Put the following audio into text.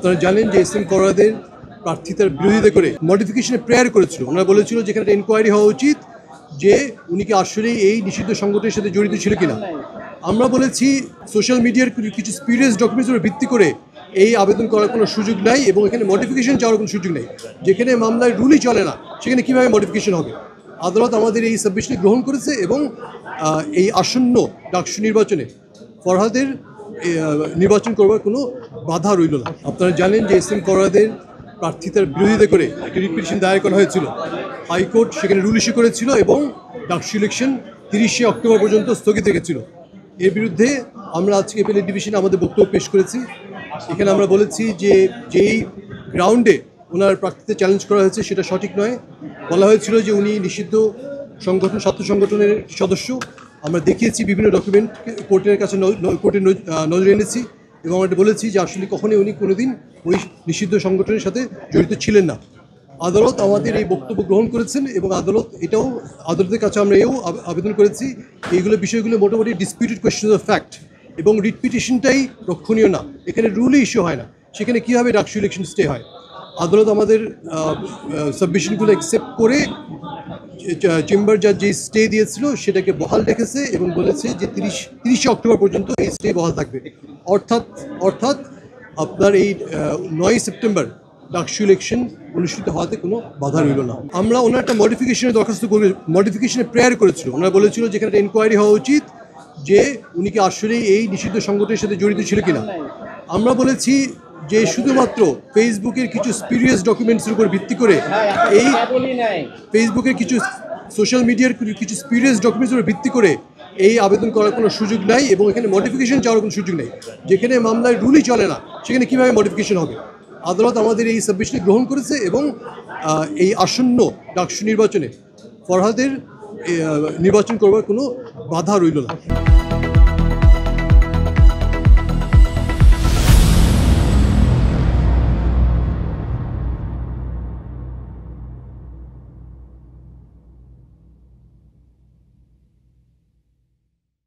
আপনারা জানেন যে এস এম করোয়াদের প্রার্থিতার বিরোধিতা করে মডিফিকেশনে প্রেয়ার করেছিল। ওনারা বলেছিল যে এখানে এনকোয়ারি হওয়া উচিত যে উনি কি আসলেই এই নিষিদ্ধ সংগঠনের সাথে জড়িত ছিল কিনা। আমরা বলেছি সোশ্যাল মিডিয়ার কিছু স্পিরিয়াস ডকুমেন্টসের ভিত্তি করে এই আবেদন করার কোনো সুযোগ নাই এবং এখানে মডিফিকেশন চাওয়ার কোনো সুযোগ নেই। যেখানে মামলায় রুলই চলে না সেখানে কীভাবে মডিফিকেশন হবে। আদালত আমাদের এই সাবমিশন গ্রহণ করেছে এবং এই আসন্ন ডাকসু নির্বাচনে ফরহাদের নির্বাচন করবার কোনো বাধা রইল না। আপনারা জানেন যে এস এম করোয়াদের প্রার্থিতার বিরোধিতা করে একটি রিট পিটিশন দায়ের করা হয়েছিল। হাইকোর্ট সেখানে রুল ইস্যু করেছিল এবং ডাকসু ইলেকশন 30শে অক্টোবর পর্যন্ত স্থগিত রেখেছিল। এর বিরুদ্ধে আমরা আজকে এপেলেট ডিভিশনে আমাদের বক্তব্য পেশ করেছি। এখানে আমরা বলেছি যে যেই গ্রাউন্ডে ওনার প্রার্থীতে চ্যালেঞ্জ করা হয়েছে সেটা সঠিক নয়। বলা হয়েছিল যে উনি নিষিদ্ধ সংগঠন ছাত্র সংগঠনের সদস্য। আমরা দেখিয়েছি বিভিন্ন ডকুমেন্ট কোর্টের কাছে কোর্টের নজরে এনেছি এবং আমরা বলেছি যে আসলে কখনোই উনি কোনোদিন ওই নিষিদ্ধ সংগঠনের সাথে জড়িত ছিলেন না। আদালত আমাদের এই বক্তব্য গ্রহণ করেছেন এবং আদালতের কাছে আমরা আবেদন করেছি এইগুলো বিষয়গুলো মোটামুটি ডিসপিউটেড কোয়েশ্চেন অফ ফ্যাক্ট এবং রিট পিটিশনটাই রক্ষণীয় না। এখানে রুলই ইস্যু হয় না, সেখানে কীভাবে ডাকসু ইলেকশন স্টে হয়। আদালত আমাদের সাবমিশনগুলো অ্যাকসেপ্ট করে চেম্বার জাজ যে স্টে দিয়েছিল সেটাকে বহাল রেখেছে এবং বলেছে যে 30শে অক্টোবর পর্যন্ত এই স্টে বহাল থাকবে। অর্থাৎ আপনার এই 9 সেপ্টেম্বর ডাকসু ইলেকশন অনুষ্ঠিত হওয়াতে কোনো বাধা রইল না। আমরা ওনার একটা মডিফিকেশনের দরখাস্ত করে মডিফিকেশনে প্রেয়ার করেছিল। ওনারা বলেছিল যে এখানে এনকোয়ারি হওয়া উচিত যে উনি কি আসলেই এই নিষিদ্ধ সংগঠনের সাথে জড়িত ছিল কিনা। আমরা বলেছি যে শুধুমাত্র ফেসবুকের কিছু স্পিরিয়াস ডকুমেন্টসের উপর ভিত্তি করে ফেসবুকের কিছু সোশ্যাল মিডিয়ার কিছু স্পিরিয়াস ডকুমেন্টসের উপর ভিত্তি করে এই আবেদন করার কোনো সুযোগ নাই এবং এখানে মডিফিকেশন চাওয়ার কোনো সুযোগ নেই। যেখানে মামলায় রুলই চলে না সেখানে কীভাবে মডিফিকেশন হবে। আদালত আমাদের এই সাবমিশন গ্রহণ করেছে এবং এই আসন্ন ডাকসু নির্বাচনে ফরহাদের নির্বাচন করবার কোনো বাধা রইল না।